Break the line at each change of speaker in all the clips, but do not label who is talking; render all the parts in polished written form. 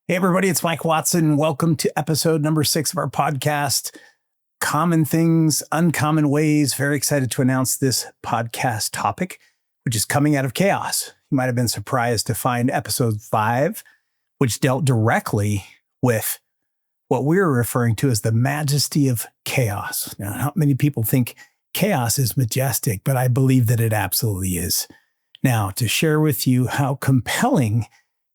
Hey, everybody, it's Mike Watson. Welcome to episode number 6 of our podcast, Common Things, Uncommon Ways. Very excited to announce this podcast topic, which is coming out of chaos. You might have been surprised to find episode 5, which dealt directly with what we're referring to as the majesty of chaos. Now, not many people think chaos is majestic, but I believe that it absolutely is. Now, to share with you how compelling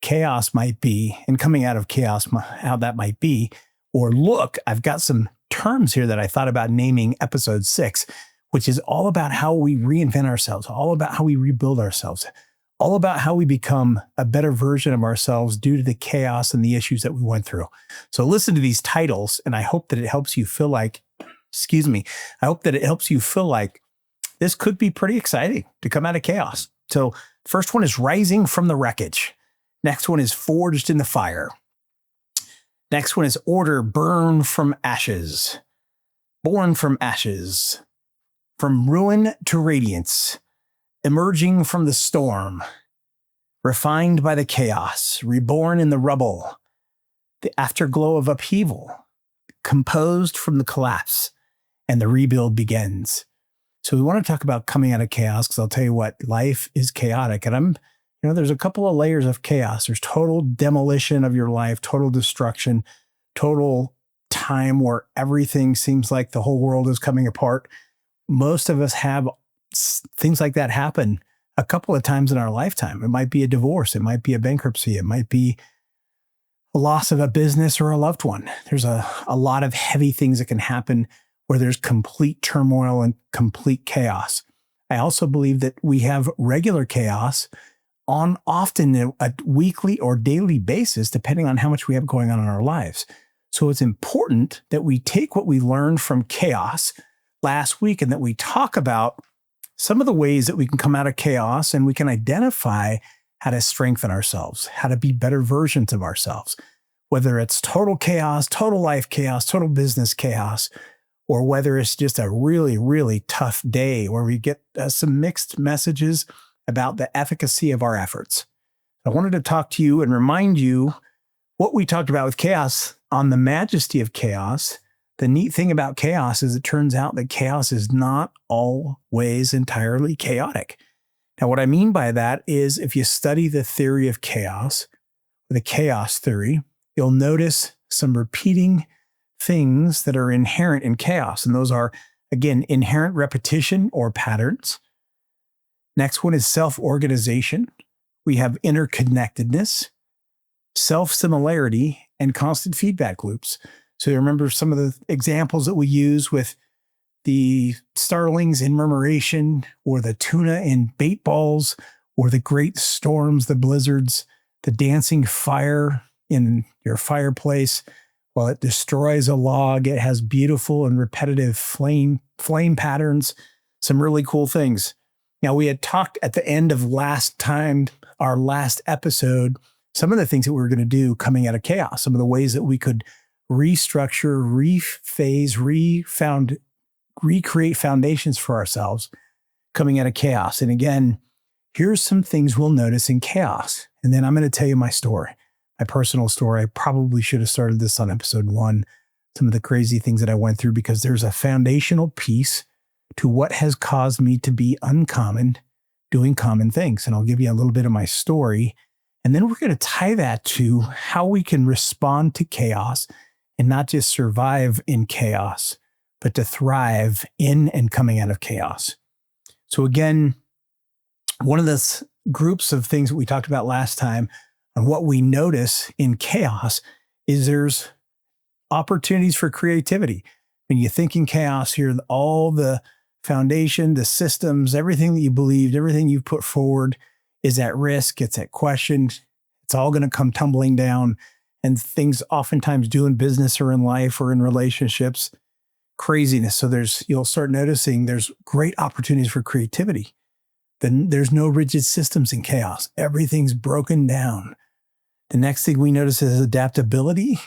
chaos might be, and coming out of chaos, how that might be, or look, I've got some terms here that I thought about naming episode 6, which is all about how we reinvent ourselves, all about how we rebuild ourselves, all about how we become a better version of ourselves due to the chaos and the issues that we went through. So listen to these titles, and I hope that it helps you feel like, I hope that it helps you feel like this could be pretty exciting to come out of chaos. So first one is Rising from the Wreckage. Next one is Forged in the Fire. Next one is Order, Burn from Ashes. Born from Ashes. From Ruin to Radiance. Emerging from the Storm. Refined by the Chaos. Reborn in the Rubble. The Afterglow of Upheaval. Composed from the Collapse. And the Rebuild Begins. So we want to talk about coming out of chaos, because I'll tell you what, life is chaotic. And there's a couple of layers of chaos. There's total demolition of your life, total destruction, total time where everything seems like the whole world is coming apart. Most of us have things like that happen a couple of times in our lifetime. It might be a divorce. It might be a bankruptcy. It might be a loss of a business or a loved one. There's a lot of heavy things that can happen where there's complete turmoil and complete chaos. I also believe that we have regular chaos on often a weekly or daily basis, depending on how much we have going on in our lives. So it's important that we take what we learned from chaos last week and that we talk about some of the ways that we can come out of chaos, and we can identify how to strengthen ourselves, how to be better versions of ourselves, whether it's total chaos, total life chaos, total business chaos, or whether it's just a really, really tough day where we get some mixed messages about the efficacy of our efforts. I wanted to talk to you and remind you what we talked about with chaos on the majesty of chaos. The neat thing about chaos is it turns out that chaos is not always entirely chaotic. Now, what I mean by that is if you study the theory of chaos, the chaos theory, you'll notice some repeating things that are inherent in chaos. And those are, again, inherent repetition or patterns. Next one is self-organization. We have interconnectedness, self-similarity, and constant feedback loops. So remember some of the examples that we use with the starlings in murmuration, or the tuna in bait balls, or the great storms, the blizzards, the dancing fire in your fireplace. While it destroys a log, it has beautiful and repetitive flame patterns, some really cool things. Now, we had talked at the end of our last episode, some of the things that we were going to do coming out of chaos, some of the ways that we could restructure, rephase, recreate foundations for ourselves coming out of chaos. And again, here's some things we'll notice in chaos. And then I'm going to tell you my story, my personal story. I probably should have started this on episode 1, some of the crazy things that I went through, because there's a foundational piece to what has caused me to be uncommon, doing common things. And I'll give you a little bit of my story. And then we're going to tie that to how we can respond to chaos and not just survive in chaos, but to thrive in and coming out of chaos. So again, one of the groups of things that we talked about last time and what we notice in chaos is there's opportunities for creativity. When you think in chaos here, all the foundation, the systems, everything that you believed, everything you've put forward is at risk. It's at question. It's all going to come tumbling down. And things oftentimes do in business or in life or in relationships, craziness. So you'll start noticing there's great opportunities for creativity. Then there's no rigid systems in chaos. Everything's broken down. The next thing we notice is adaptability.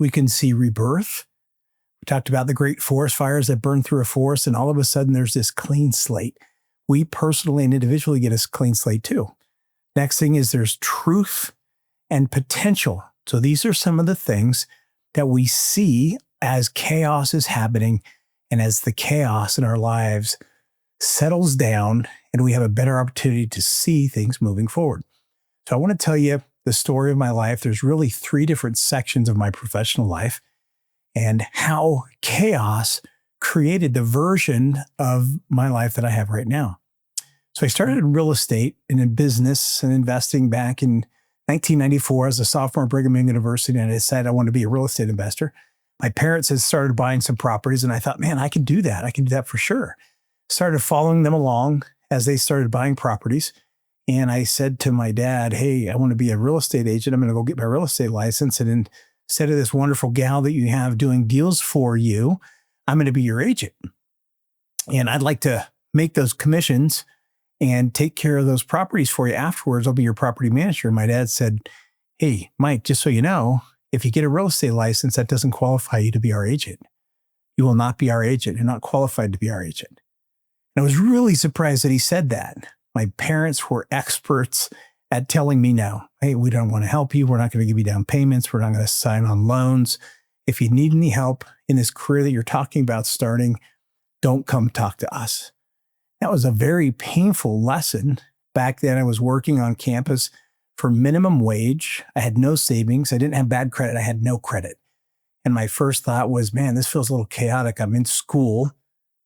We can see rebirth. We talked about the great forest fires that burn through a forest, and all of a sudden there's this clean slate. We personally and individually get a clean slate too. Next thing is there's truth and potential So these are some of the things that we see as chaos is happening and as the chaos in our lives settles down and we have a better opportunity to see things moving forward. So I want to tell you the story of my life. There's really 3 different sections of my professional life and how chaos created the version of my life that I have right now. So I started in real estate and in business and investing back in 1994 as a sophomore at Brigham Young University, and I decided I wanted to be a real estate investor. My parents had started buying some properties, and I thought, man, I can do that. I can do that for sure. Started following them along as they started buying properties. And I said to my dad, hey, I want to be a real estate agent. I'm going to go get my real estate license. And instead of this wonderful gal that you have doing deals for you, I'm going to be your agent. And I'd like to make those commissions and take care of those properties for you afterwards. I'll be your property manager. And my dad said, hey, Mike, just so you know, if you get a real estate license, that doesn't qualify you to be our agent. You will not be our agent. You're not qualified to be our agent. And I was really surprised that he said that. My parents were experts at telling me no. Hey, we don't want to help you. We're not going to give you down payments. We're not going to sign on loans. If you need any help in this career that you're talking about starting, don't come talk to us. That was a very painful lesson. Back then, I was working on campus for minimum wage. I had no savings. I didn't have bad credit. I had no credit. And my first thought was, man, this feels a little chaotic. I'm in school,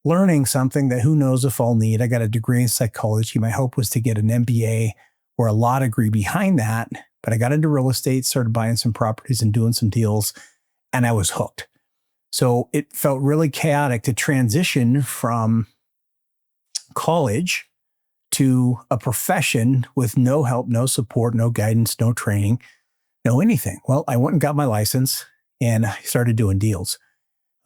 learning something that who knows if I'll need. I got a degree in psychology. My hope was to get an MBA or a law degree behind that. But I got into real estate, started buying some properties and doing some deals, and I was hooked. So it felt really chaotic to transition from college to a profession with no help, no support, no guidance, no training, no anything. Well, I went and got my license and I started doing deals.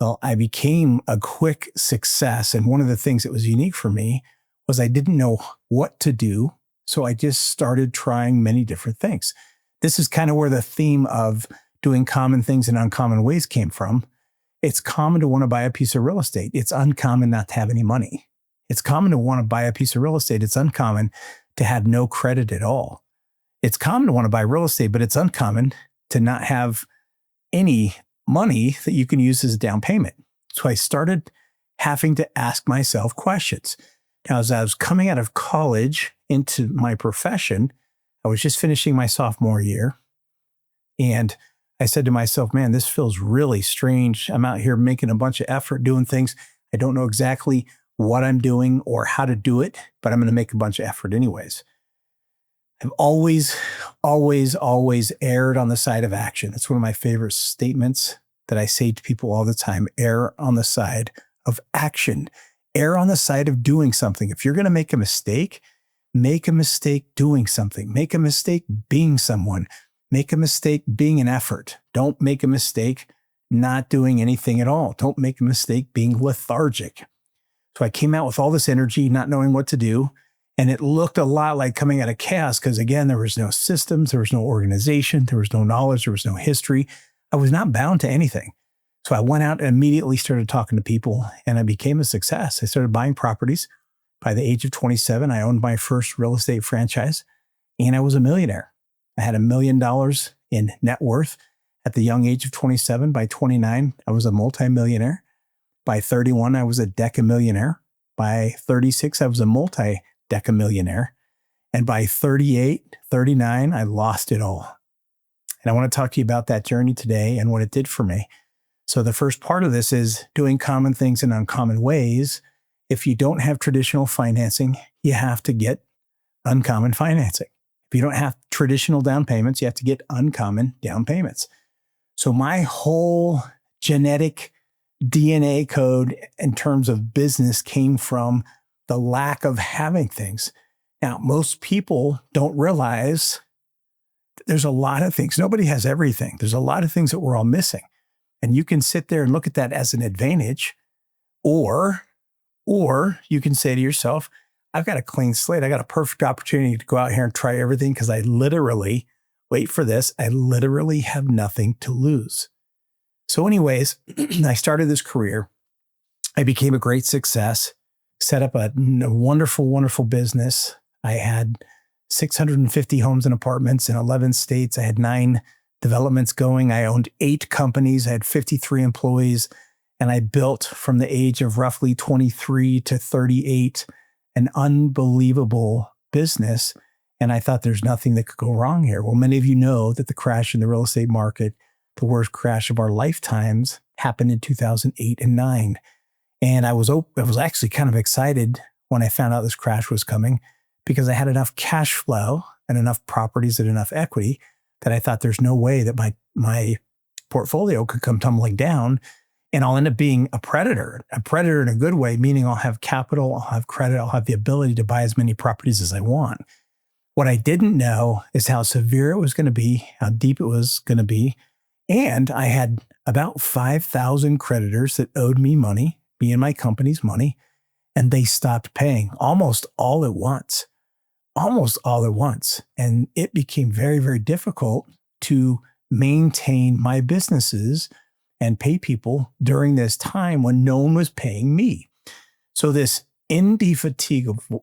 Well, I became a quick success. And one of the things that was unique for me was I didn't know what to do. So I just started trying many different things. This is kind of where the theme of doing common things in uncommon ways came from. It's common to want to buy a piece of real estate. It's uncommon not to have any money. It's common to want to buy a piece of real estate. It's uncommon to have no credit at all. It's common to want to buy real estate, but it's uncommon to not have any money that you can use as a down payment. So I started having to ask myself questions. Now, as I was coming out of college into my profession, I was just finishing my sophomore year. And I said to myself, man, this feels really strange. I'm out here making a bunch of effort doing things. I don't know exactly what I'm doing or how to do it, but I'm going to make a bunch of effort anyways. I've always erred on the side of action. That's one of my favorite statements that I say to people all the time. Err on the side of action. Err on the side of doing something. If you're going to make a mistake doing something. Make a mistake being someone. Make a mistake being an effort. Don't make a mistake not doing anything at all. Don't make a mistake being lethargic. So I came out with all this energy, not knowing what to do. And it looked a lot like coming out of chaos because, again, there was no systems, there was no organization, there was no knowledge, there was no history. I was not bound to anything. So I went out and immediately started talking to people, and I became a success. I started buying properties. By the age of 27, I owned my first real estate franchise, and I was a millionaire. I had $1 million in net worth at the young age of 27. By 29, I was a multimillionaire. By 31, I was a decamillionaire. By 36, I was a multi-decamillionaire. And by 38, 39, I lost it all. And I want to talk to you about that journey today and what it did for me. So the first part of this is doing common things in uncommon ways. If you don't have traditional financing, you have to get uncommon financing. If you don't have traditional down payments, you have to get uncommon down payments. So my whole genetic DNA code in terms of business came from the lack of having things. Now, most people don't realize that there's a lot of things. Nobody has everything. There's a lot of things that we're all missing. And you can sit there and look at that as an advantage, or you can say to yourself, I've got a clean slate. I got a perfect opportunity to go out here and try everything because I literally, wait for this, I literally have nothing to lose. So anyways, I started this career. I became a great success, set up a wonderful, wonderful business. I had 650 homes and apartments in 11 states. I had 9 developments going. I owned 8 companies. I had 53 employees, and I built from the age of roughly 23 to 38 an unbelievable business. And I thought there's nothing that could go wrong here. Well, many of you know that the crash in the real estate market, the worst crash of our lifetimes, happened in 2008 and 9. And I was actually kind of excited when I found out this crash was coming, because I had enough cash flow and enough properties and enough equity that I thought there's no way that my portfolio could come tumbling down, and I'll end up being a predator in a good way, meaning I'll have capital, I'll have credit, I'll have the ability to buy as many properties as I want. What I didn't know is how severe it was going to be, how deep it was going to be. And I had about 5,000 creditors that owed me money, me and my company's money, and they stopped paying almost all at once. And it became very, very difficult to maintain my businesses and pay people during this time when no one was paying me. So this indefatigable,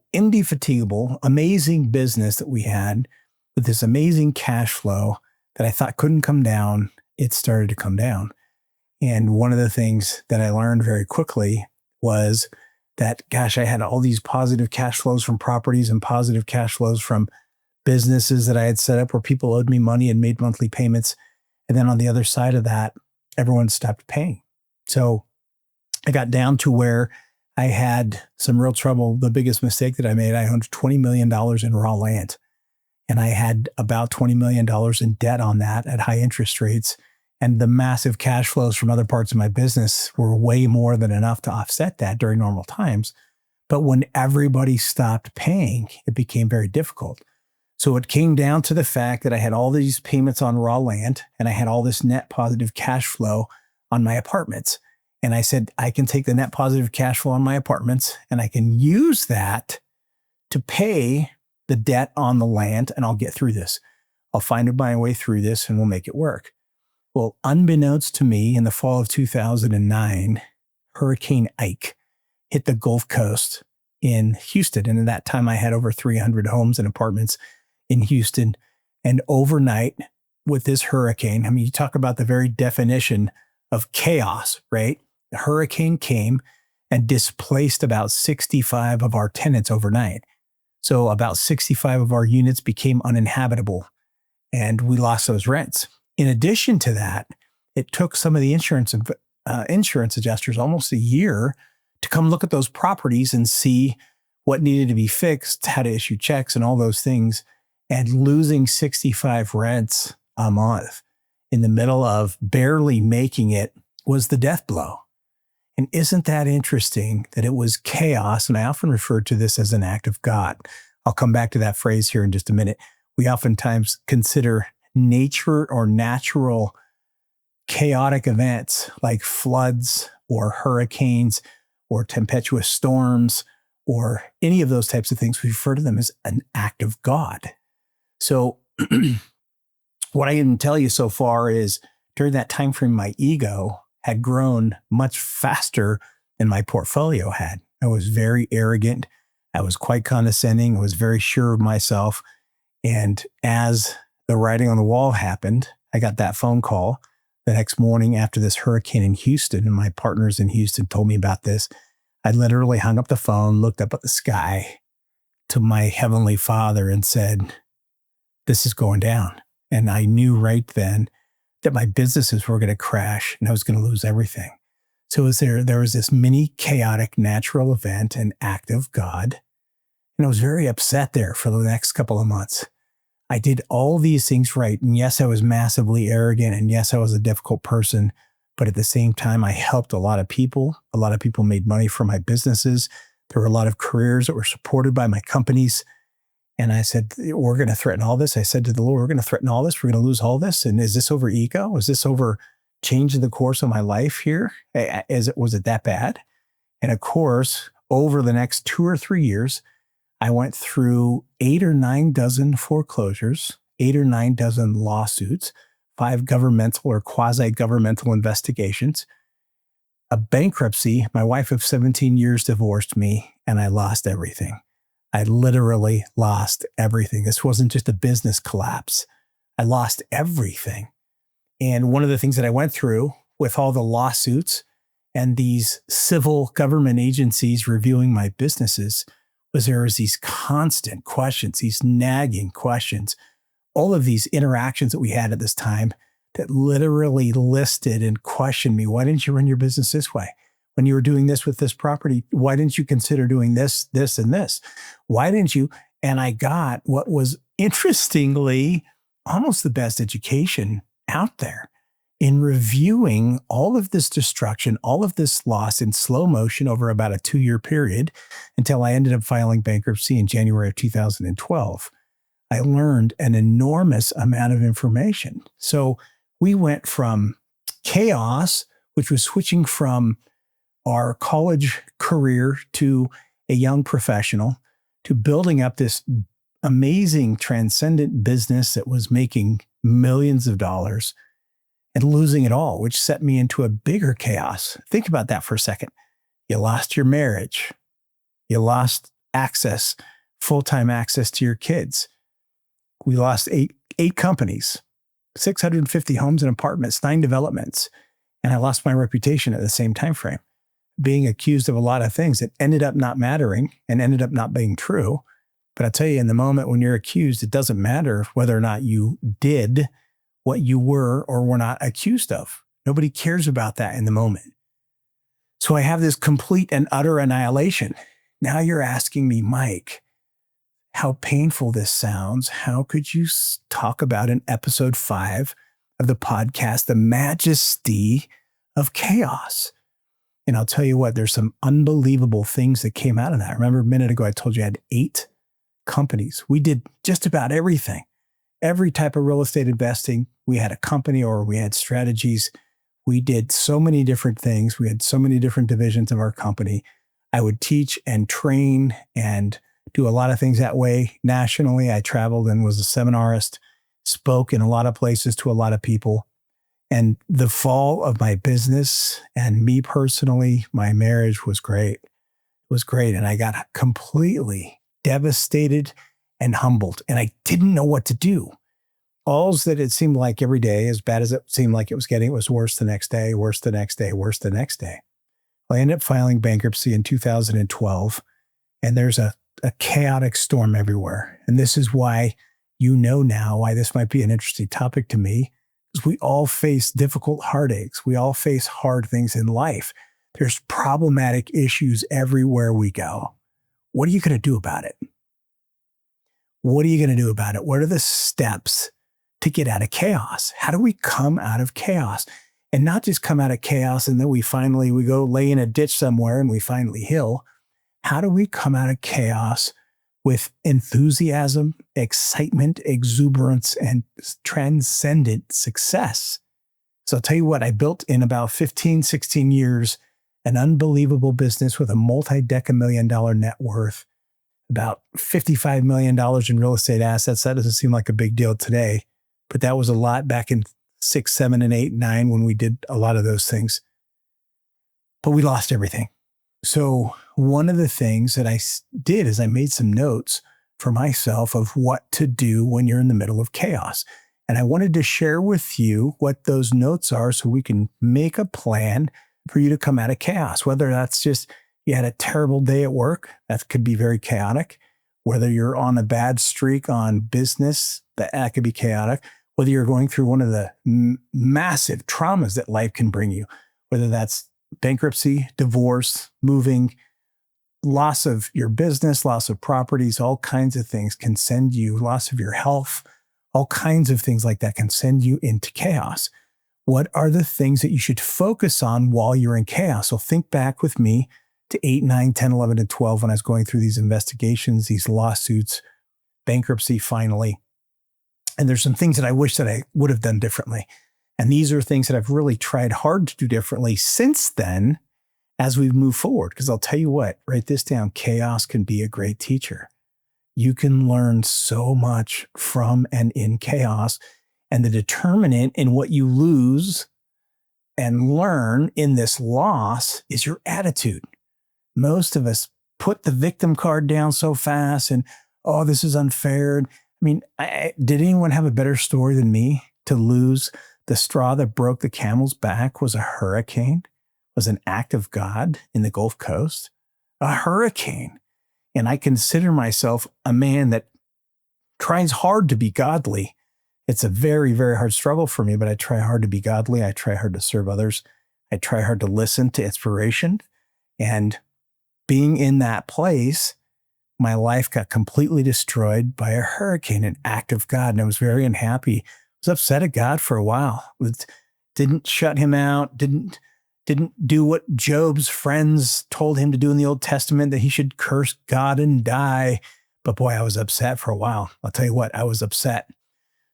amazing business that we had with this amazing cash flow that I thought couldn't come down, it started to come down. And one of the things that I learned very quickly was that, gosh, I had all these positive cash flows from properties and positive cash flows from businesses that I had set up where people owed me money and made monthly payments. And then on the other side of that, everyone stopped paying. So I got down to where I had some real trouble. The biggest mistake that I made, I owned $20 million in raw land. And I had about $20 million in debt on that at high interest rates. And the massive cash flows from other parts of my business were way more than enough to offset that during normal times. But when everybody stopped paying, it became very difficult. So it came down to the fact that I had all these payments on raw land and I had all this net positive cash flow on my apartments. And I said, I can take the net positive cash flow on my apartments and I can use that to pay the debt on the land, and I'll get through this. I'll find my way through this and we'll make it work. Well, unbeknownst to me, in the fall of 2009, Hurricane Ike hit the Gulf Coast in Houston. And at that time, I had over 300 homes and apartments in Houston. And overnight, with this hurricane, I mean, you talk about the very definition of chaos, right? The hurricane came and displaced about 65 of our tenants overnight. So about 65 of our units became uninhabitable, and we lost those rents. In addition to that, it took some of the insurance adjusters almost a year to come look at those properties and see what needed to be fixed, how to issue checks and all those things. And losing 65 rents a month in the middle of barely making it was the death blow. And isn't that interesting that it was chaos? And I often refer to this as an act of God. I'll come back to that phrase here in just a minute. We oftentimes consider nature or natural chaotic events like floods or hurricanes or tempestuous storms or any of those types of things. We refer to them as an act of God. So what I can tell you so far is during that time frame, my ego had grown much faster than my portfolio had. I was very arrogant. I was quite condescending. I was very sure of myself. And as the writing on the wall happened, I got that phone call the next morning after this hurricane in Houston, and my partners in Houston told me about this. I literally hung up the phone, looked up at the sky to my heavenly Father and said, this is going down. And I knew right then that my businesses were going to crash and I was going to lose everything. So there was this mini chaotic natural event, an act of God. And I was very upset there for the next couple of months. I did all these things right. And yes, I was massively arrogant. And yes, I was a difficult person. But at the same time, I helped a lot of people. A lot of people made money from my businesses. There were a lot of careers that were supported by my companies. And I said, we're going to threaten all this. I said to the Lord, we're going to threaten all this. We're going to lose all this. And is this over ego? Is this over changing the course of my life here? Was it that bad? And of course, over the next 2 or 3 years, I went through 8 or 9 dozen foreclosures, 8 or 9 dozen lawsuits, 5 governmental or quasi-governmental investigations, a bankruptcy. My wife of 17 years divorced me, and I lost everything. I literally lost everything. This wasn't just a business collapse. I lost everything. And one of the things that I went through with all the lawsuits and these civil government agencies reviewing my businesses was there was these constant questions, these nagging questions, all of these interactions that we had at this time that literally listed and questioned me. Why didn't you run your business this way? When you were doing this with this property, why didn't you consider doing this, this, and this? Why didn't you? And I got what was interestingly almost the best education out there in reviewing all of this destruction, all of this loss in slow motion over about a 2-year period until I ended up filing bankruptcy in January of 2012. I learned an enormous amount of information. So we went from chaos, which was switching from our college career to a young professional, to building up this amazing transcendent business that was making millions of dollars and losing it all, which set me into a bigger chaos. Think about that for a second. You lost your marriage. You lost access, full-time access to your kids. We lost eight companies, 650 homes and apartments, 9 developments. And I lost my reputation at the same time frame, being accused of a lot of things that ended up not mattering and ended up not being true. But I'll tell you, in the moment when you're accused, it doesn't matter whether or not you did what you were or were not accused of. Nobody cares about that in the moment. So I have this complete and utter annihilation. Now you're asking me, Mike, how painful this sounds. How could you talk about in episode 5 of the podcast, the majesty of chaos? And I'll tell you what, there's some unbelievable things that came out of that. Remember a minute ago, I told you I had 8 companies. We did just about everything. Every type of real estate investing, we had a company or we had strategies. We did so many different things. We had so many different divisions of our company. I would teach and train and do a lot of things that way. Nationally, I traveled and was a seminarist, spoke in a lot of places to a lot of people. And the fall of my business and me personally, my marriage was great. It was great. And I got completely devastated and humbled. And I didn't know what to do. All's that it seemed like every day, as bad as it seemed like it was getting, it was worse the next day, worse the next day, worse the next day. I ended up filing bankruptcy in 2012. And there's a chaotic storm everywhere. And this is why you know now why this might be an interesting topic to me. Because we all face difficult heartaches. We all face hard things in life. There's problematic issues everywhere we go. What are you going to do about it? What are you going to do about it? What are the steps to get out of chaos? How do we come out of chaos? And not just come out of chaos and then we go lay in a ditch somewhere and we finally heal. How do we come out of chaos with enthusiasm, excitement, exuberance, and transcendent success? So I'll tell you what, I built in about 15, 16 years, an unbelievable business with a multi-decamillion-dollar net worth, about $55 million in real estate assets. That doesn't seem like a big deal today, but that was a lot back in 6, 7, and 8, 9 when we did a lot of those things. But we lost everything. So one of the things that I did is I made some notes for myself of what to do when you're in the middle of chaos. And I wanted to share with you what those notes are so we can make a plan for you to come out of chaos, whether that's just you had a terrible day at work, that could be very chaotic. Whether you're on a bad streak on business, that could be chaotic. Whether you're going through one of the massive traumas that life can bring you, whether that's bankruptcy, divorce, moving, loss of your business, loss of properties, all kinds of things can send you, loss of your health, all kinds of things like that can send you into chaos. What are the things that you should focus on while you're in chaos? So think back with me to 8, 9, 10, 11, and 12 when I was going through these investigations, these lawsuits, bankruptcy finally. And there's some things that I wish that I would have done differently. And these are things that I've really tried hard to do differently since then as we move forward. Because I'll tell you what, write this down, chaos can be a great teacher. You can learn so much from and in chaos. And the determinant in what you lose and learn in this loss is your attitude. Most of us put the victim card down so fast and, oh, this is unfair. I mean, did anyone have a better story than me to lose the straw that broke the camel's back was a hurricane, was an act of God in the Gulf Coast, a hurricane. And I consider myself a man that tries hard to be godly. It's a very, very hard struggle for me, but I try hard to be godly. I try hard to serve others. I try hard to listen to inspiration. And being in that place, my life got completely destroyed by a hurricane, an act of God. And I was very unhappy. I was upset at God for a while. Didn't shut him out, didn't do what Job's friends told him to do in the Old Testament, that he should curse God and die. But boy, I was upset for a while. I'll tell you what, I was upset.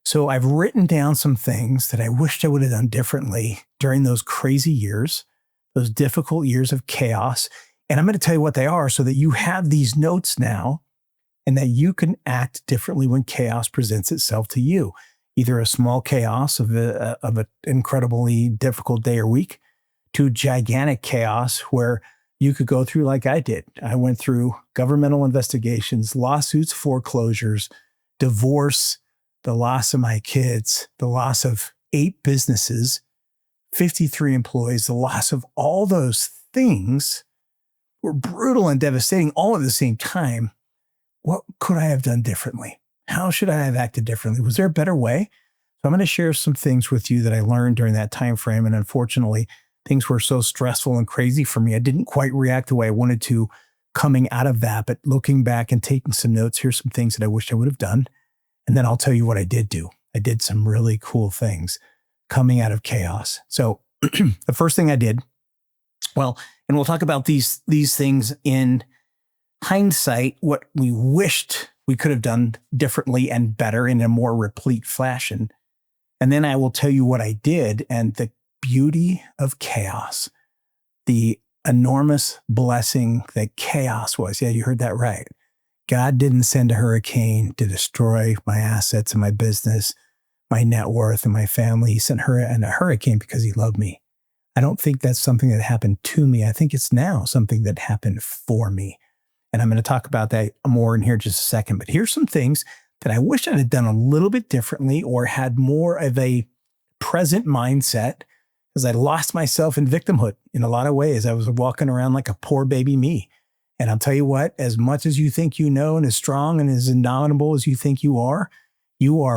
So I've written down some things that I wished I would have done differently during those crazy years, those difficult years of chaos. And I'm going to tell you what they are so that you have these notes now and that you can act differently when chaos presents itself to you. Either a small chaos of an incredibly difficult day or week to gigantic chaos where you could go through like I did. I went through governmental investigations, lawsuits, foreclosures, divorce, the loss of my kids, the loss of 8 businesses, 53 employees, the loss of all those things were brutal and devastating all at the same time. What could I have done differently? How should I have acted differently? Was there a better way? So I'm going to share some things with you that I learned during that time frame. And unfortunately, things were so stressful and crazy for me. I didn't quite react the way I wanted to coming out of that. But looking back and taking some notes, here's some things that I wish I would have done. And then I'll tell you what I did do. I did some really cool things coming out of chaos. So the first thing I did, well, and we'll talk about these things in hindsight, what we wished we could have done differently and better in a more replete fashion. And then I will tell you what I did and the beauty of chaos, the enormous blessing that chaos was. Yeah, you heard that right. God didn't send a hurricane to destroy my assets and my business, my net worth and my family. He sent a hurricane because he loved me. I don't think that's something that happened to me. I think it's now something that happened for me. And I'm going to talk about that more in here in just a second. But here's some things that I wish I had done a little bit differently or had more of a present mindset, because I lost myself in victimhood in a lot of ways. I was walking around like a poor baby me. And I'll tell you what, as much as you think you know and as strong and as indomitable as you think you are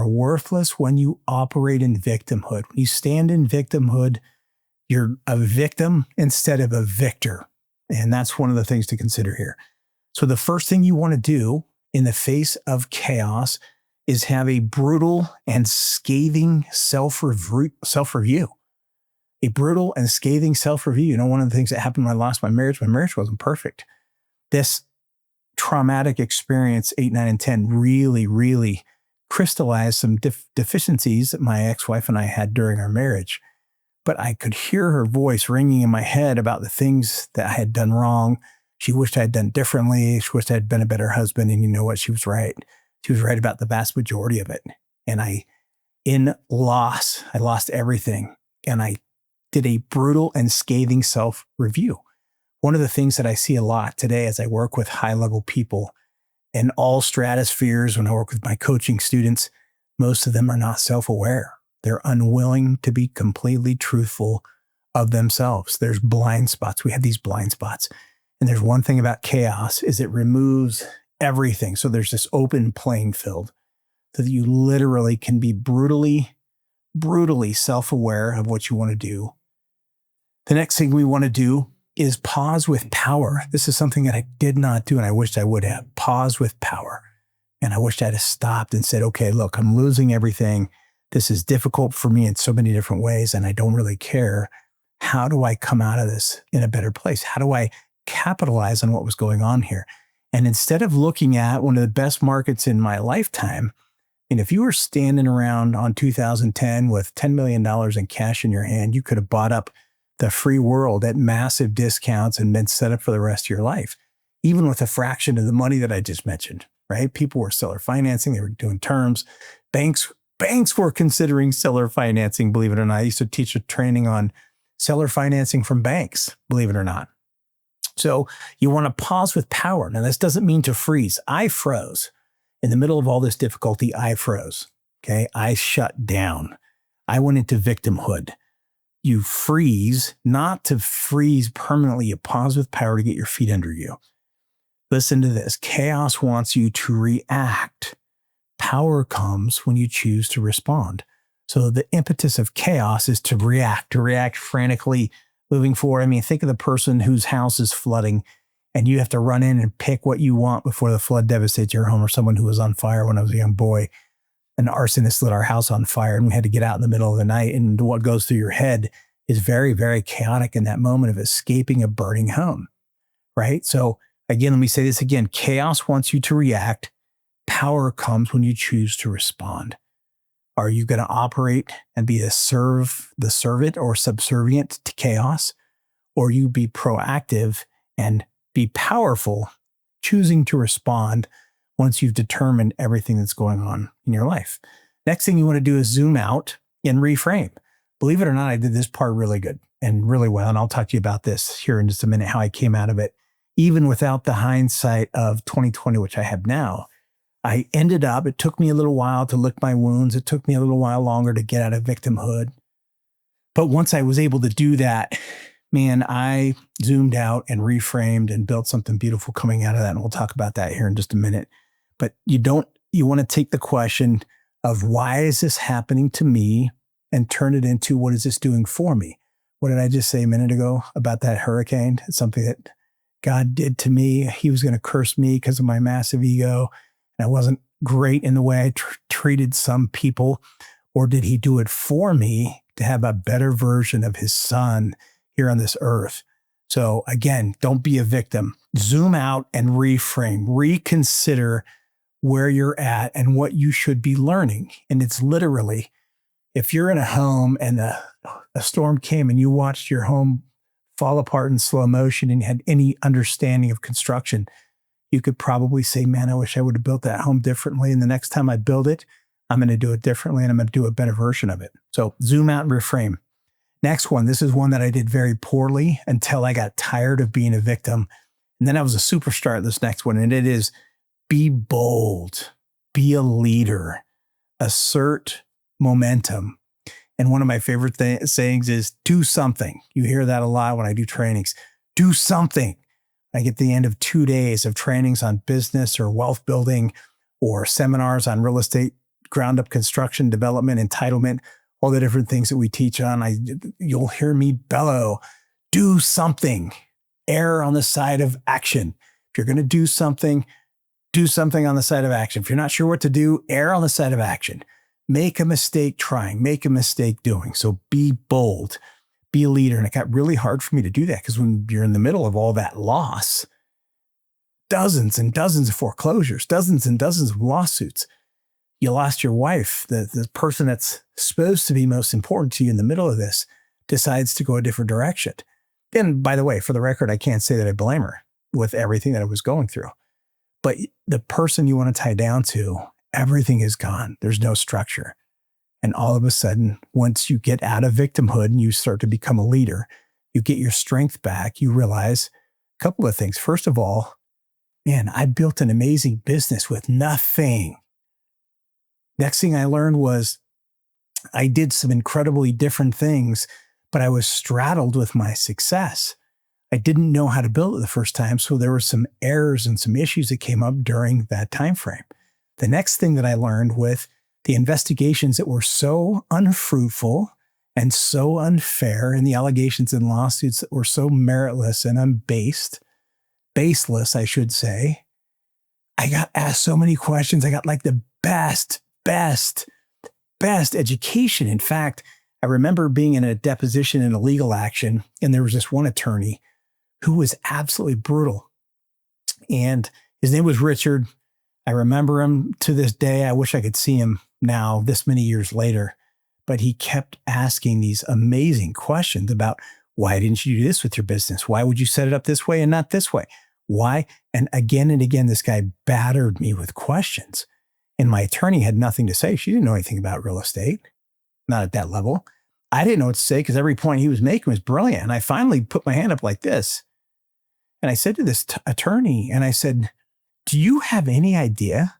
worthless when you operate in victimhood. When you stand in victimhood, you're a victim instead of a victor. And that's one of the things to consider here. So the first thing you want to do in the face of chaos is have a brutal and scathing self-review. A brutal and scathing self-review. You know, one of the things that happened when I lost my marriage wasn't perfect. This traumatic experience, 8, 9, and 10, really, really crystallized some deficiencies that my ex-wife and I had during our marriage. But I could hear her voice ringing in my head about the things that I had done wrong. She wished I had done differently. She wished I had been a better husband. And you know what? She was right. She was right about the vast majority of it. And I lost everything. And I did a brutal and scathing self-review. One of the things that I see a lot today as I work with high-level people in all stratospheres, when I work with my coaching students, most of them are not self-aware. They're unwilling to be completely truthful of themselves. There's blind spots. We have these blind spots. And there's one thing about chaos is it removes everything. So there's this open playing field so that you literally can be brutally self-aware of what you want to do. The next thing we want to do is pause with power. This is something that I did not do, and I wished I would have. Pause with power. And I wished I had stopped and said, okay, look, I'm losing everything. This is difficult for me in so many different ways, and I don't really care. How do I come out of this in a better place? How do I capitalize on what was going on here? And instead of looking at one of the best markets in my lifetime, and if you were standing around on 2010 with $10 million in cash in your hand, you could have bought up the free world at massive discounts and been set up for the rest of your life, even with a fraction of the money that I just mentioned, right? People were seller financing. They were doing terms. Banks were considering seller financing, believe it or not. I used to teach a training on seller financing from banks, believe it or not. So you want to pause with power. Now, this doesn't mean to freeze. I froze. In the middle of all this difficulty, I froze. Okay. I shut down. I went into victimhood. You freeze, not to freeze permanently. You pause with power to get your feet under you. Listen to this. Chaos wants you to react. Power comes when you choose to respond. So the impetus of chaos is to react frantically, moving forward. I mean, think of the person whose house is flooding and you have to run in and pick what you want before the flood devastates your home, or someone who was on fire when I was a young boy. An arsonist lit our house on fire and we had to get out in the middle of the night. And what goes through your head is very, very chaotic in that moment of escaping a burning home, right? So again, let me say this again. Chaos wants you to react. Power comes when you choose to respond. Are you going to operate and be the servant or subservient to chaos? Or you be proactive and be powerful, choosing to respond once you've determined everything that's going on in your life? Next thing you want to do is zoom out and reframe. Believe it or not, I did this part really good and really well. And I'll talk to you about this here in just a minute, how I came out of it. Even without the hindsight of 2020, which I have now, I ended up, it took me a little while to lick my wounds. It took me a little while longer to get out of victimhood. But once I was able to do that, man, I zoomed out and reframed and built something beautiful coming out of that. And we'll talk about that here in just a minute. But you want to take the question of why is this happening to me and turn it into what is this doing for me? What did I just say a minute ago about that hurricane? It's something that God did to me. He was going to curse me because of my massive ego. And I wasn't great in the way I treated some people. Or did he do it for me to have a better version of his son here on this earth? So again, don't be a victim. Zoom out and reframe, reconsider where you're at and what you should be learning. And it's literally, if you're in a home and a storm came and you watched your home fall apart in slow motion and had any understanding of construction, you could probably say, man, I wish I would have built that home differently. And the next time I build it, I'm going to do it differently and I'm going to do a better version of it. So zoom out and reframe. Next one, this is one that I did very poorly until I got tired of being a victim. And then I was a superstar at this next one. And it is be bold, be a leader, assert momentum. And one of my favorite sayings is do something. You hear that a lot when I do trainings. Do something. I get the end of 2 days of trainings on business or wealth building or seminars on real estate, ground up construction, development, entitlement, all the different things that we teach on. You'll hear me bellow, do something, err on the side of action. If you're going to do something on the side of action. If you're not sure what to do, err on the side of action. Make a mistake trying, make a mistake doing. So be bold, be a leader. And it got really hard for me to do that because when you're in the middle of all that loss, dozens and dozens of foreclosures, dozens and dozens of lawsuits, you lost your wife, the person that's supposed to be most important to you in the middle of this decides to go a different direction. And by the way, for the record, I can't say that I blame her with everything that I was going through. But the person you want to tie down to, everything is gone. There's no structure. And all of a sudden, once you get out of victimhood and you start to become a leader, you get your strength back, you realize a couple of things. First of all, man, I built an amazing business with nothing. Next thing I learned was I did some incredibly different things, but I was straddled with my success. I didn't know how to build it the first time, so there were some errors and some issues that came up during that time frame. The next thing that I learned with the investigations that were so unfruitful and so unfair, and the allegations and lawsuits that were so meritless and baseless, I should say, I got asked so many questions. I got like the best education. In fact, I remember being in a deposition in a legal action, and there was this one attorney who was absolutely brutal. And his name was Richard. I remember him to this day. I wish I could see him now, this many years later. But he kept asking these amazing questions about, why didn't you do this with your business? Why would you set it up this way and not this way? Why? And again, this guy battered me with questions. And my attorney had nothing to say. She didn't know anything about real estate, not at that level. I didn't know what to say because every point he was making was brilliant. And I finally put my hand up like this. And I said to this attorney, and I said, do you have any idea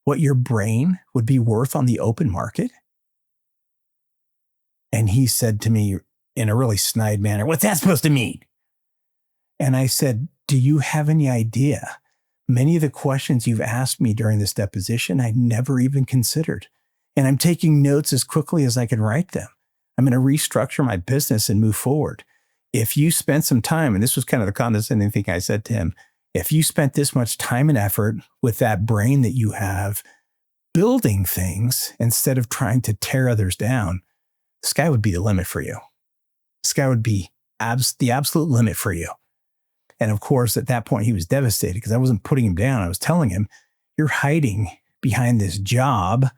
what your brain would be worth on the open market? And he said to me in a really snide manner, "What's that supposed to mean?" And I said, "Do you have any idea? Many of the questions you've asked me during this deposition, I never even considered. And I'm taking notes as quickly as I can write them. I'm going to restructure my business and move forward. If you spent some time," and this was kind of the condescending thing I said to him, "if you spent this much time and effort with that brain that you have building things instead of trying to tear others down, the sky would be the limit for you. The sky would be the absolute limit for you." And of course, at that point, he was devastated because I wasn't putting him down. I was telling him, "You're hiding behind this job.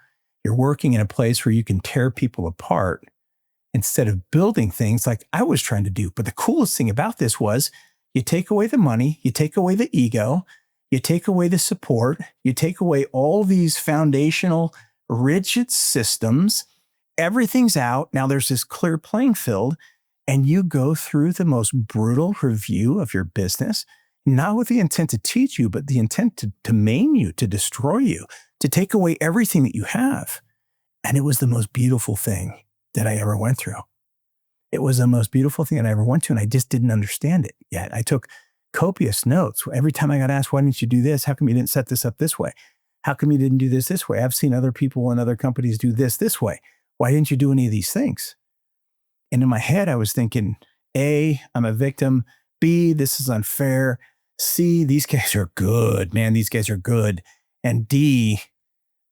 You're working in a place where you can tear people apart instead of building things like I was trying to do." But the coolest thing about this was you take away the money, you take away the ego, you take away the support, you take away all these foundational rigid systems, everything's out. Now there's this clear playing field, and you go through the most brutal review of your business, not with the intent to teach you, but the intent to maim you, to destroy you, to take away everything that you have. And it was the most beautiful thing that I ever went through. It was the most beautiful thing that I ever went through, and I just didn't understand it yet. I took copious notes. Every time I got asked, "Why didn't you do this? How come you didn't set this up this way? How come you didn't do this way? I've seen other people in other companies do this way. Why didn't you do any of these things?" And in my head, I was thinking, A, I'm a victim. B, this is unfair. C, these guys are good. Man, these guys are good. And D,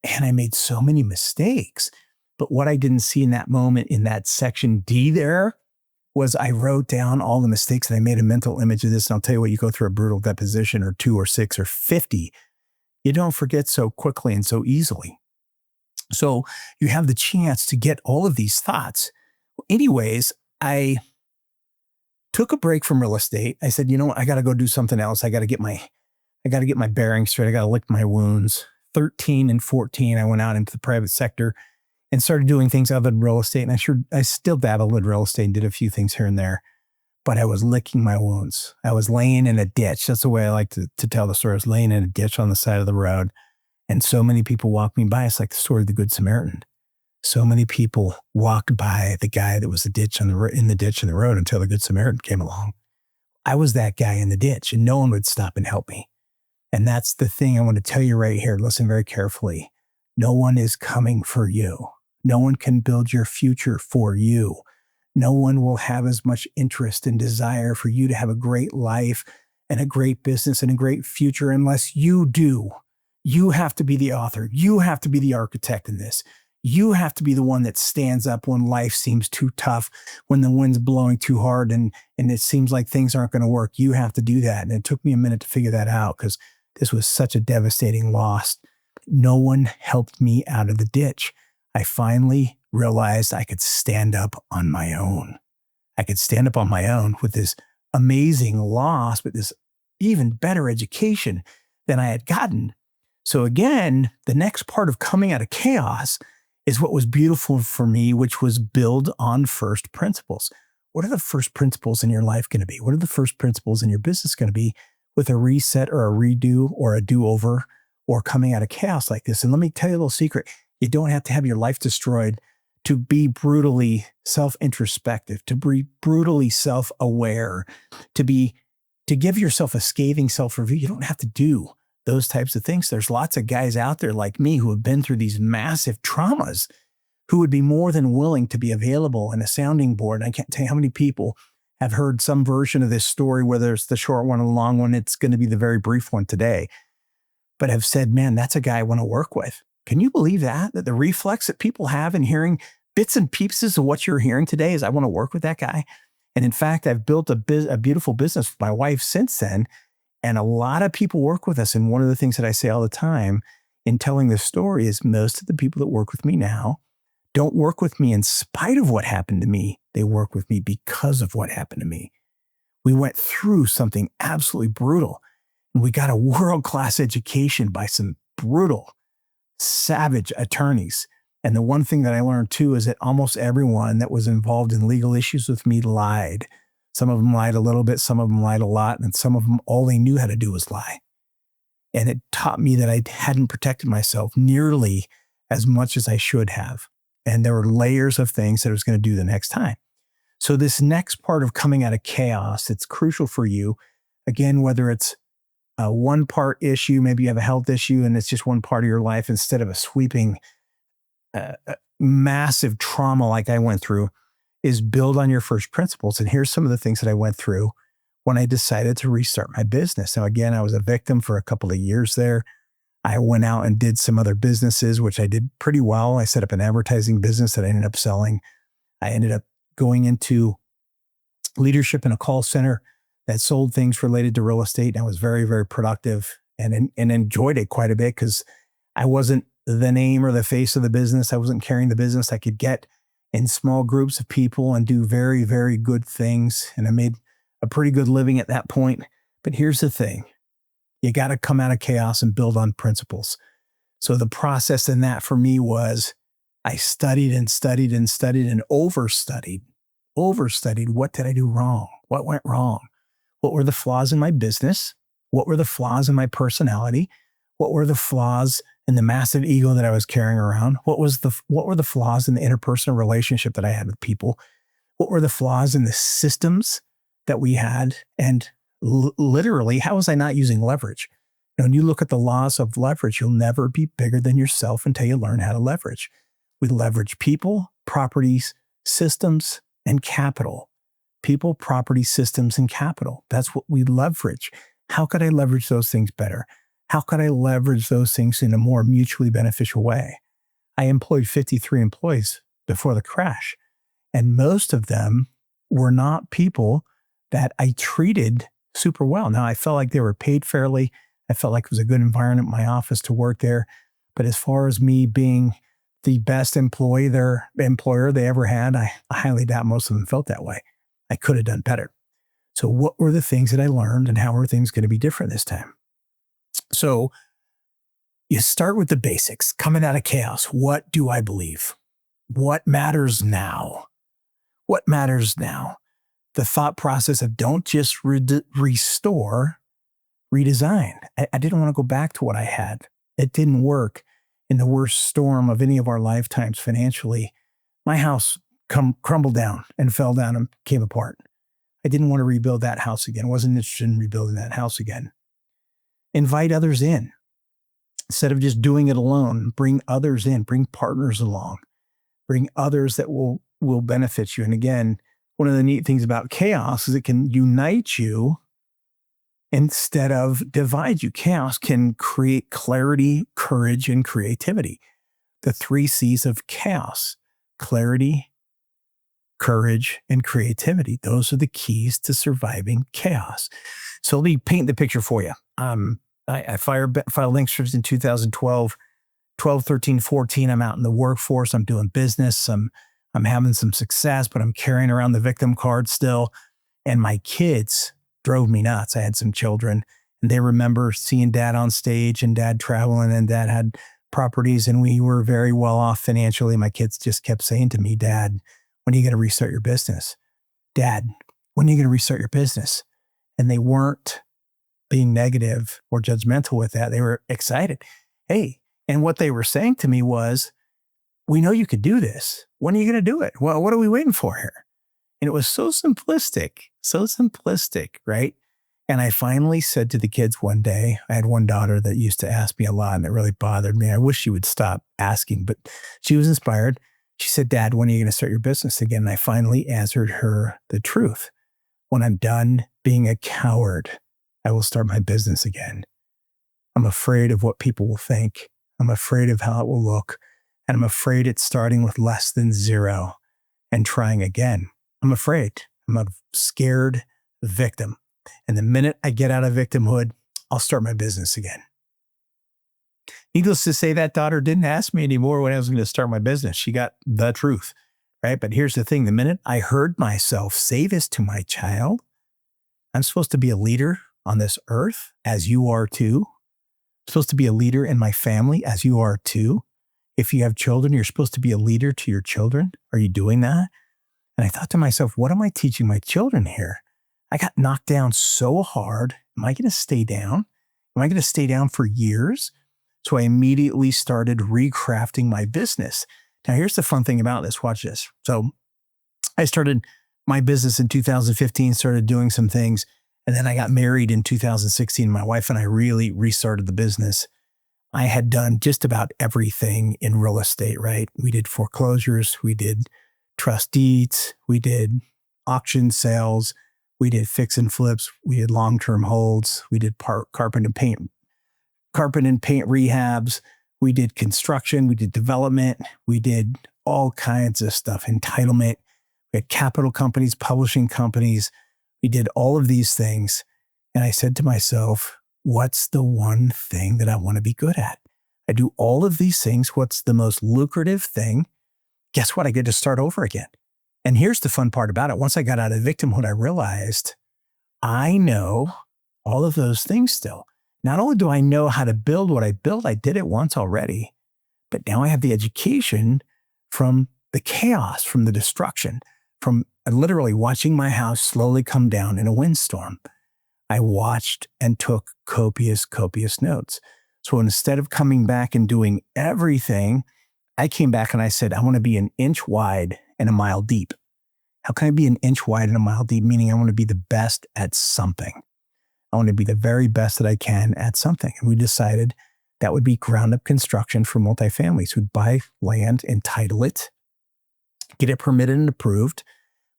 and I made so many mistakes. But what I didn't see in that moment in that section D there was I wrote down all the mistakes and I made a mental image of this. And I'll tell you what, you go through a brutal deposition or 2 or 6 or 50, you don't forget so quickly and so easily. So you have the chance to get all of these thoughts. Anyways, I took a break from real estate. I said, you know what? I got to go do something else. I got to get my bearings straight. I got to lick my wounds. 13 and 14, I went out into the private sector and started doing things other than real estate. And I still dabbled in real estate and did a few things here and there, but I was licking my wounds. I was laying in a ditch. That's the way I like to tell the story. I was laying in a ditch on the side of the road. And so many people walked me by. It's like the story of the Good Samaritan. So many people walked by the guy that was in the ditch in the road until the Good Samaritan came along. I was that guy in the ditch, and no one would stop and help me. And that's the thing I want to tell you right here. Listen very carefully. No one is coming for you. No one can build your future for you. No one will have as much interest and desire for you to have a great life and a great business and a great future unless you do. You have to be the author. You have to be the architect in this. You have to be the one that stands up when life seems too tough, when the wind's blowing too hard and it seems like things aren't going to work. You have to do that. And it took me a minute to figure that out because this was such a devastating loss. No one helped me out of the ditch. I finally realized I could stand up on my own. I could stand up on my own with this amazing loss, but this even better education than I had gotten. So again, the next part of coming out of chaos is what was beautiful for me, which was build on first principles. What are the first principles in your life going to be? What are the first principles in your business going to be with a reset or a redo or a do-over or coming out of chaos like this? And let me tell you a little secret. You don't have to have your life destroyed to be brutally self-introspective, to be brutally self-aware, to give yourself a scathing self-review. You don't have to do those types of things. There's lots of guys out there like me who have been through these massive traumas who would be more than willing to be available in a sounding board. And I can't tell you how many people have heard some version of this story, whether it's the short one or the long one. It's going to be the very brief one today, but have said, man, that's a guy I want to work with. Can you believe that the reflex that people have in hearing bits and pieces of what you're hearing today is I want to work with that guy. And in fact, I've built a beautiful business with my wife since then. And a lot of people work with us. And one of the things that I say all the time in telling this story is most of the people that work with me now don't work with me in spite of what happened to me. They work with me because of what happened to me. We went through something absolutely brutal, and we got a world-class education by some brutal, savage attorneys. And the one thing that I learned too is that almost everyone that was involved in legal issues with me lied. Some of them lied a little bit, some of them lied a lot, and some of them, all they knew how to do was lie. And it taught me that I hadn't protected myself nearly as much as I should have. And there were layers of things that I was going to do the next time. So this next part of coming out of chaos, it's crucial for you. Again, whether it's a one part issue, maybe you have a health issue and it's just one part of your life instead of a sweeping, massive trauma like I went through, is build on your first principles. And here's some of the things that I went through when I decided to restart my business. Now, again, I was a victim for a couple of years there. I went out and did some other businesses, which I did pretty well. I set up an advertising business that I ended up selling. I ended up going into leadership in a call center that sold things related to real estate. And I was very, very productive and enjoyed it quite a bit because I wasn't the name or the face of the business. I wasn't carrying the business. I could get in small groups of people and do very, very good things. And I made a pretty good living at that point. But here's the thing. You got to come out of chaos and build on principles. So the process in that for me was I studied and studied and studied and overstudied. What did I do wrong? What went wrong? What were the flaws in my business? What were the flaws in my personality? What were the flaws in the massive ego that I was carrying around? What were the flaws in the interpersonal relationship that I had with people? What were the flaws in the systems that we had? And literally, how was I not using leverage? When you look at the laws of leverage, you'll never be bigger than yourself until you learn how to leverage. We leverage people, properties, systems, and capital. People, property, systems, and capital. That's what we leverage. How could I leverage those things better? How could I leverage those things in a more mutually beneficial way? I employed 53 employees before the crash, and most of them were not people that I treated super well. Now, I felt like they were paid fairly. I felt like it was a good environment in my office to work there. But as far as me being the best employer they ever had, I highly doubt most of them felt that way. I could have done better. So what were the things that I learned and how are things going to be different this time? So you start with the basics, coming out of chaos. What do I believe? What matters now? What matters now? The thought process of don't just restore, redesign. I didn't want to go back to what I had. It didn't work. In the worst storm of any of our lifetimes financially, my house crumbled down and fell down and came apart. I didn't want to rebuild that house again. I wasn't interested in rebuilding that house again. Invite others in. Instead of just doing it alone, bring others in, bring partners along, bring others that will benefit you. And again, one of the neat things about chaos is it can unite you instead of divide you. Chaos can create clarity, courage, and creativity. The 3 C's of chaos: clarity, courage, and creativity. Those are the keys to surviving chaos. So let me paint the picture for you. I filed bankruptcy in 2012, 12, 13, 14. I'm out in the workforce. I'm doing business. I'm having some success, but I'm carrying around the victim card still. And my kids drove me nuts. I had some children and they remember seeing dad on stage and dad traveling, and dad had properties and we were very well off financially. My kids just kept saying to me, "Dad, when are you going to restart your business? Dad, when are you going to restart your business?" And they weren't being negative or judgmental with that. They were excited. Hey, and what they were saying to me was, "We know you could do this. When are you going to do it? Well, what are we waiting for here?" And it was so simplistic, right? And I finally said to the kids one day, I had one daughter that used to ask me a lot and it really bothered me. I wish she would stop asking, but she was inspired. She said, "Dad, when are you going to start your business again?" And I finally answered her the truth. "When I'm done being a coward, I will start my business again. I'm afraid of what people will think. I'm afraid of how it will look. And I'm afraid it's starting with less than 0 and trying again. I'm afraid. I'm a scared victim. And the minute I get out of victimhood, I'll start my business again." Needless to say, that daughter didn't ask me anymore when I was going to start my business. She got the truth, right? But here's the thing. The minute I heard myself say this to my child, I'm supposed to be a leader on this earth, as you are too. I'm supposed to be a leader in my family, as you are too. If you have children, you're supposed to be a leader to your children. Are you doing that? And I thought to myself, what am I teaching my children here? I got knocked down so hard. Am I going to stay down? Am I going to stay down for years? So I immediately started recrafting my business. Now, here's the fun thing about this. Watch this. So I started my business in 2015, started doing some things. And then I got married in 2016. My wife and I really restarted the business. I had done just about everything in real estate, right? We did foreclosures. We did trust deeds. We did auction sales. We did fix and flips. We did long-term holds. We did carpet and paint rehabs. We did construction. We did development. We did all kinds of stuff, entitlement. We had capital companies, publishing companies. We did all of these things. And I said to myself, what's the one thing that I want to be good at? I do all of these things. What's the most lucrative thing? Guess what? I get to start over again. And here's the fun part about it. Once I got out of victimhood, I realized I know all of those things still. Not only do I know how to build what I built, I did it once already, but now I have the education from the chaos, from the destruction, from literally watching my house slowly come down in a windstorm. I watched and took copious notes. So instead of coming back and doing everything, I came back and I said, I want to be an inch wide and a mile deep. How can I be an inch wide and a mile deep? Meaning I want to be the best at something. I want to be the very best that I can at something. And we decided that would be ground up construction for multifamilies. We'd buy land, entitle it, get it permitted and approved,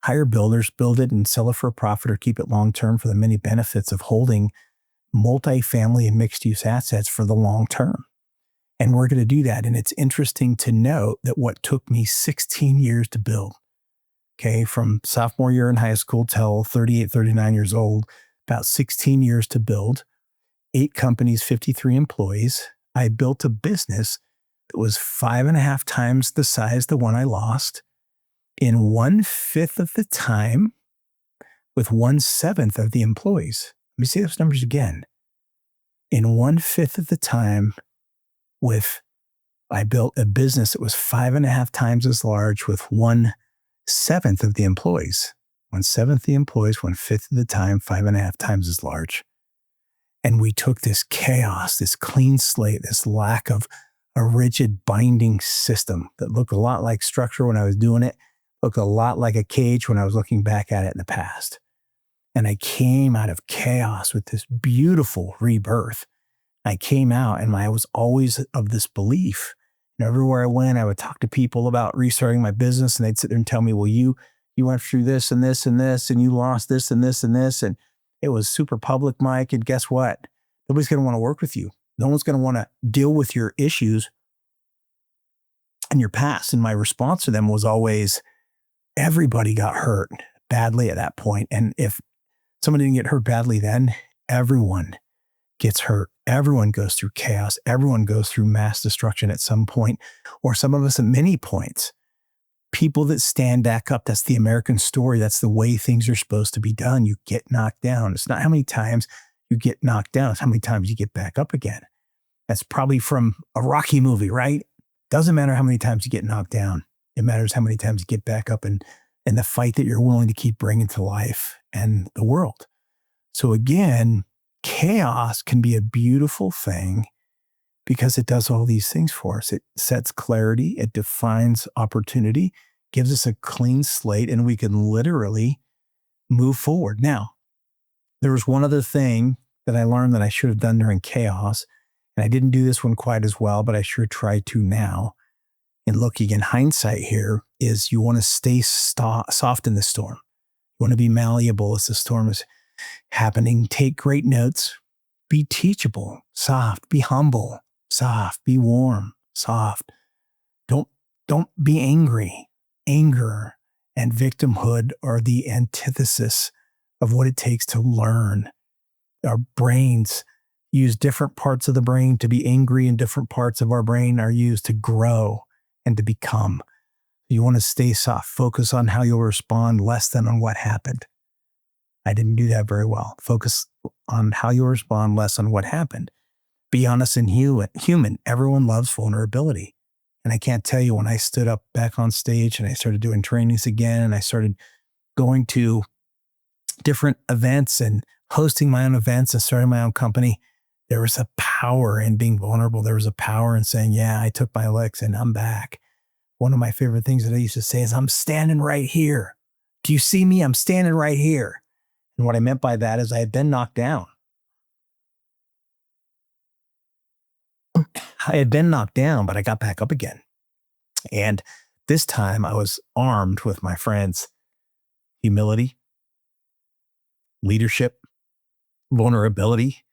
hire builders, build it and sell it for a profit or keep it long-term for the many benefits of holding multifamily and mixed-use assets for the long term. And we're going to do that. And it's interesting to note that what took me 16 years to build, okay, from sophomore year in high school till 38, 39 years old, about 16 years to build, 8 companies, 53 employees. I built a business that was 5.5 times the size the one I lost in 1/5 of the time with 1/7 of the employees. Let me say those numbers again. In 1/5 of the time I built a business that was 5.5 times as large with 1/7 of the employees. 1/7 the employees, 1/5 of the time, 5.5 times as large. And we took this chaos, this clean slate, this lack of a rigid binding system that looked a lot like structure when I was doing it, looked a lot like a cage when I was looking back at it in the past. And I came out of chaos with this beautiful rebirth. I came out and I was always of this belief. And everywhere I went, I would talk to people about restarting my business and they'd sit there and tell me, well, you went through this and this and this, and you lost this and this and this. And it was super public, Mike. And guess what? Nobody's going to want to work with you. No one's going to want to deal with your issues and your past. And my response to them was always, everybody got hurt badly at that point. And if somebody didn't get hurt badly then, everyone gets hurt. Everyone goes through chaos. Everyone goes through mass destruction at some point, or some of us at many points. People that stand back up, that's the American story. That's the way things are supposed to be done. You get knocked down. It's not how many times you get knocked down. It's how many times you get back up again. That's probably from a Rocky movie, right? Doesn't matter how many times you get knocked down. It matters how many times you get back up and the fight that you're willing to keep bringing to life and the world. So again, chaos can be a beautiful thing because it does all these things for us. It sets clarity, it defines opportunity, gives us a clean slate, and we can literally move forward. Now, there was one other thing that I learned that I should have done during chaos, and I didn't do this one quite as well, but I sure try to now. And looking in hindsight here is you want to stay soft in the storm. You want to be malleable as the storm is happening. Take great notes. Be teachable, soft. Be humble, soft. Be warm, soft. Don't be angry. Anger and victimhood are the antithesis of what it takes to learn. Our brains use different parts of the brain to be angry, and different parts of our brain are used to grow and to become. You want to stay soft. Focus on how you'll respond less than on what happened. I didn't do that very well. Focus on how you'll respond less on what happened. Be honest and human. Everyone loves vulnerability. And I can't tell you, when I stood up back on stage and I started doing trainings again, and I started going to different events and hosting my own events and starting my own company, there was a power in being vulnerable. There was a power in saying, yeah, I took my licks and I'm back. one of my favorite things that I used to say is, I'm standing right here. Do you see me? I'm standing right here. And what I meant by that is I had been knocked down. I had been knocked down, but I got back up again. And this time I was armed with my friends' humility, leadership, vulnerability,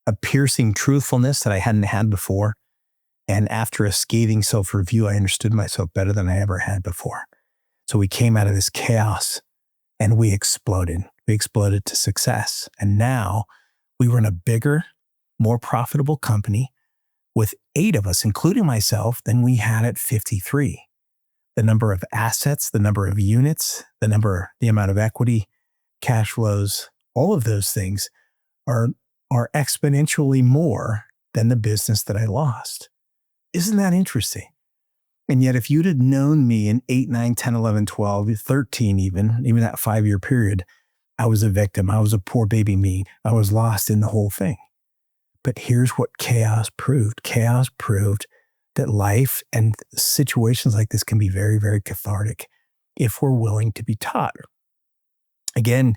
a piercing truthfulness that I hadn't had before. And after a scathing self-review, I understood myself better than I ever had before. So we came out of this chaos and we exploded. We exploded to success. And now we were in a bigger, more profitable company with 8 of us, including myself, than we had at 53. The number of assets, the number of units, the amount of equity, cash flows, all of those things are exponentially more than the business that I lost. Isn't that interesting? And yet, if you'd have known me in 8, 9, 10, 11, 12, 13, even that 5-year period, I was a victim. I was a poor baby me. I was lost in the whole thing. But here's what chaos proved. Chaos proved that life and situations like this can be very, very cathartic if we're willing to be taught. Again,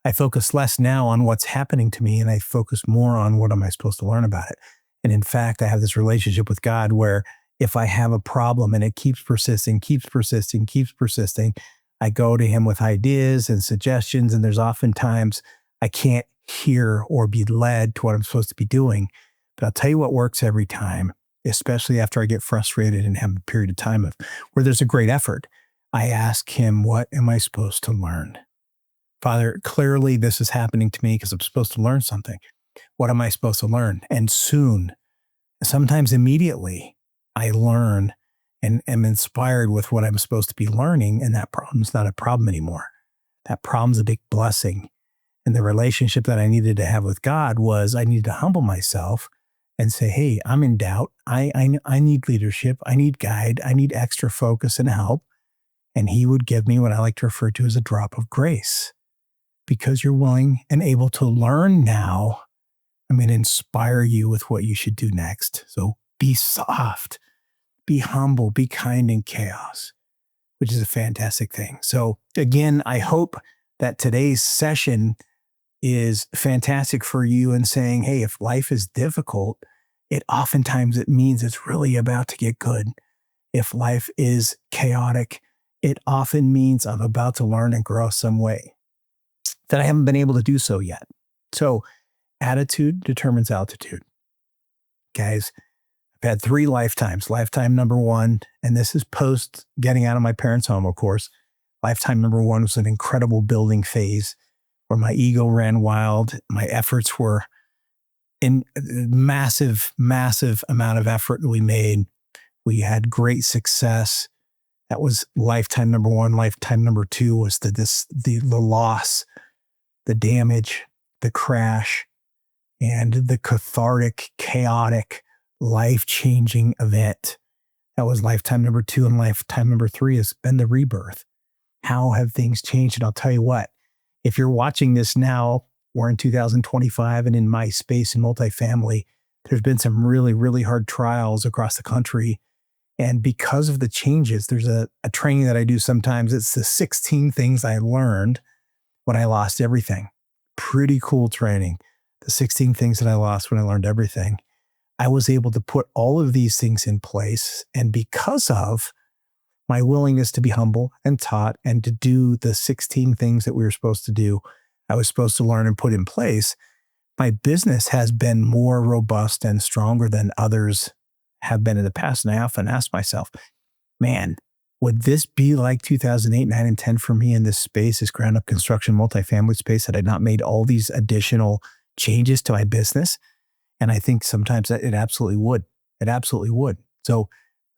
I focus less now on what's happening to me, and I focus more on what am I supposed to learn about it. And in fact, I have this relationship with God where if I have a problem and it keeps persisting, I go to him with ideas and suggestions, and there's oftentimes I can't hear or be led to what I'm supposed to be doing. But I'll tell you what works every time, especially after I get frustrated and have a period of time where there's a great effort. I ask him, what am I supposed to learn? Father, clearly this is happening to me because I'm supposed to learn something. What am I supposed to learn? And soon, sometimes immediately, I learn and am inspired with what I'm supposed to be learning, and that problem's not a problem anymore. That problem's a big blessing. And the relationship that I needed to have with God was I needed to humble myself and say, hey, I'm in doubt. I need leadership. I need guide. I need extra focus and help. And he would give me what I like to refer to as a drop of grace. Because you're willing and able to learn now, I'm going to inspire you with what you should do next. So be soft, be humble, be kind in chaos, which is a fantastic thing. So again, I hope that today's session is fantastic for you in saying, hey, if life is difficult, it means it's really about to get good. If life is chaotic, it often means I'm about to learn and grow some way that I haven't been able to do so yet. So attitude determines altitude. Guys, I've had 3 lifetimes. Lifetime number 1, and this is post getting out of my parents' home, of course. Lifetime number 1 was an incredible building phase where my ego ran wild. My efforts were in massive amount of effort that we made. We had great success. That was lifetime number 1. Lifetime number 2 was the loss, the damage, the crash, and the cathartic, chaotic, life-changing event. That was lifetime number 2, and lifetime number 3 has been the rebirth. How have things changed? And I'll tell you what, if you're watching this now, we're in 2025, and in my space in multifamily, there's been some really, really hard trials across the country. And because of the changes, there's a training that I do sometimes. It's the 16 things I learned when I lost everything. Pretty cool training. The 16 things that I lost when I learned everything. I was able to put all of these things in place. And because of my willingness to be humble and taught and to do the 16 things that we were supposed to do, I was supposed to learn and put in place, my business has been more robust and stronger than others have been in the past. And I often ask myself, man, would this be like 2008, 9, and 10 for me in this space, this ground up construction multifamily space, had I not made all these additional changes to my business? And I think sometimes that it absolutely would. It absolutely would. So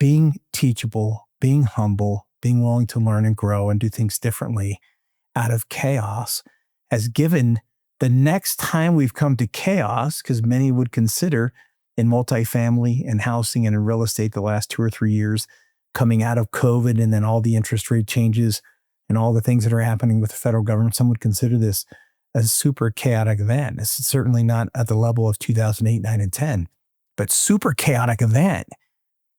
being teachable, being humble, being willing to learn and grow and do things differently out of chaos has given the next time we've come to chaos, because many would consider in multifamily and housing and in real estate the last 2 or 3 years, coming out of COVID and then all the interest rate changes and all the things that are happening with the federal government, some would consider this a super chaotic event. This is certainly not at the level of 2008, 9, and 10, but super chaotic event.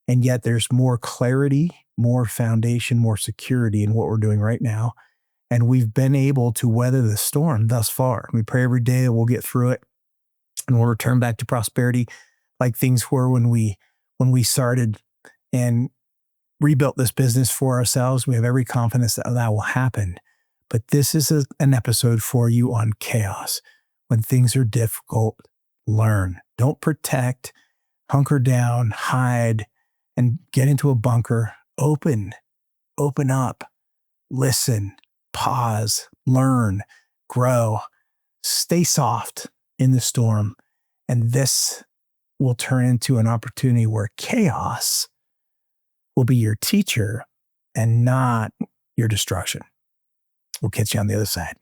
And yet there's more clarity more foundation, more security in what we're doing right now. And we've been able to weather the storm thus far. We pray every day that we'll get through it and we'll return back to prosperity like things were when we started and rebuilt this business for ourselves. We have every confidence that that will happen. But this is an episode for you on chaos. When things are difficult, learn. Don't protect, hunker down, hide, and get into a bunker. Open up, listen, pause, learn, grow, stay soft in the storm. And this will turn into an opportunity where chaos will be your teacher and not your destruction. We'll catch you on the other side.